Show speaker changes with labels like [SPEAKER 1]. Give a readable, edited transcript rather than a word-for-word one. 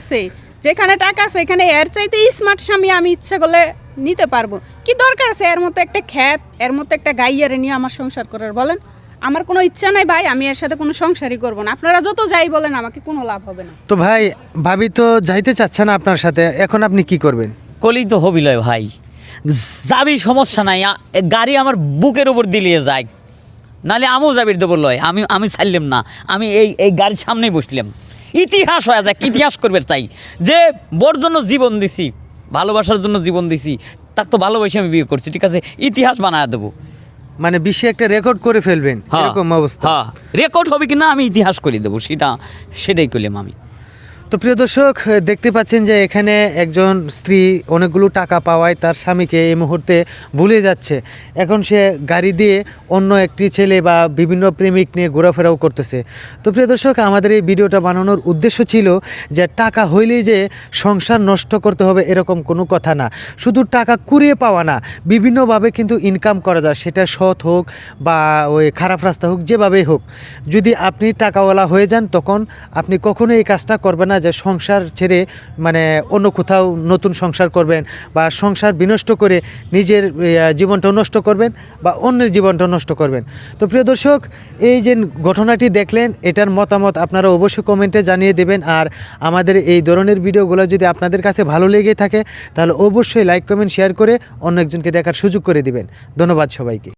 [SPEAKER 1] আছে, যেখানে টাকা আছে এখানে এর চাইতে স্মার্ট স্বামী আমি ইচ্ছা করলে নিতে পারবো। কি দরকার আছে এর মতো একটা খ্যাত, এর মতো একটা গাইয়ারে নিয়ে আমার সংসার করার? বলেন, আমার কোনো ইচ্ছা নাই ভাই, আমি এর সাথে কোনো সংসারই করব না। আপনারা যত যাই বলেন আমাকে কোনো লাভ হবে না।
[SPEAKER 2] তো ভাই, ভাবি তো যাইতে চাচ্ছে না আপনার সাথে, এখন আপনি কি করবেন?
[SPEAKER 3] কলি তো হবিলয় ভাই, যাবি সমস্যা নাই, গাড়ি আমার বুকের উপর দিলিয়ে যায়, নাহলে আমিও যাবির দেবো লয়, আমি ছাড়লাম না, আমি এই গাড়ির সামনেই বসলাম। ইতিহাস হয়ে যাক, ইতিহাস করবে চাই যে বোর জন্য জীবন দিছি, ভালোবাসার জন্য জীবন দিছি, তার তো ভালোবাসে আমি বিয়ে করছি, ঠিক আছে, ইতিহাস বানায় দেবো।
[SPEAKER 2] মানে বিশ্বে একটা রেকর্ড করে ফেলবেন এরকম অবস্থা?
[SPEAKER 3] হ্যাঁ, রেকর্ড হবে কিনা আমি ইতিহাস করে দেবো, সেটাই করলাম আমি।
[SPEAKER 2] তো প্রিয় দর্শক, দেখতে পাচ্ছেন যে এখানে একজন স্ত্রী অনেকগুলো টাকা পাওয়ায় তার স্বামীকে এই মুহূর্তে ভুলে যাচ্ছে। এখন সে গাড়ি দিয়ে অন্য একটি ছেলে বা বিভিন্ন প্রেমিক নিয়ে ঘোরাফেরাও করতেছে। তো প্রিয় দর্শক, আমাদের এই ভিডিওটা বানানোর উদ্দেশ্য ছিল যে টাকা হইলেই যে সংসার নষ্ট করতে হবে এরকম কোনো কথা না, শুধু টাকা কুড়িয়ে পাওয়া না, বিভিন্নভাবে কিন্তু ইনকাম করা যায়, সেটা সৎ হোক বা ওই খারাপ রাস্তা হোক, যেভাবেই হোক। যদি আপনি টাকাওয়ালা হয়ে যান তখন আপনি কখনোই এই কাজটা করবেন না যে সংসার ছেড়ে মানে অন্য কোথাও নতুন সংসার করবেন বা সংসার বিনষ্ট করে নিজের জীবনটাও নষ্ট করবেন বা অন্যের জীবনটাও নষ্ট করবেন। তো প্রিয় দর্শক, এই যে ঘটনাটি দেখলেন, এটার মতামত আপনারা অবশ্যই কমেন্টে জানিয়ে দেবেন। আর আমাদের এই ধরনের ভিডিওগুলো যদি আপনাদের কাছে ভালো লেগে থাকে তাহলে অবশ্যই লাইক, কমেন্ট, শেয়ার করে অন্য একজনকে দেখার সুযোগ করে দিবেন। ধন্যবাদ সবাইকে।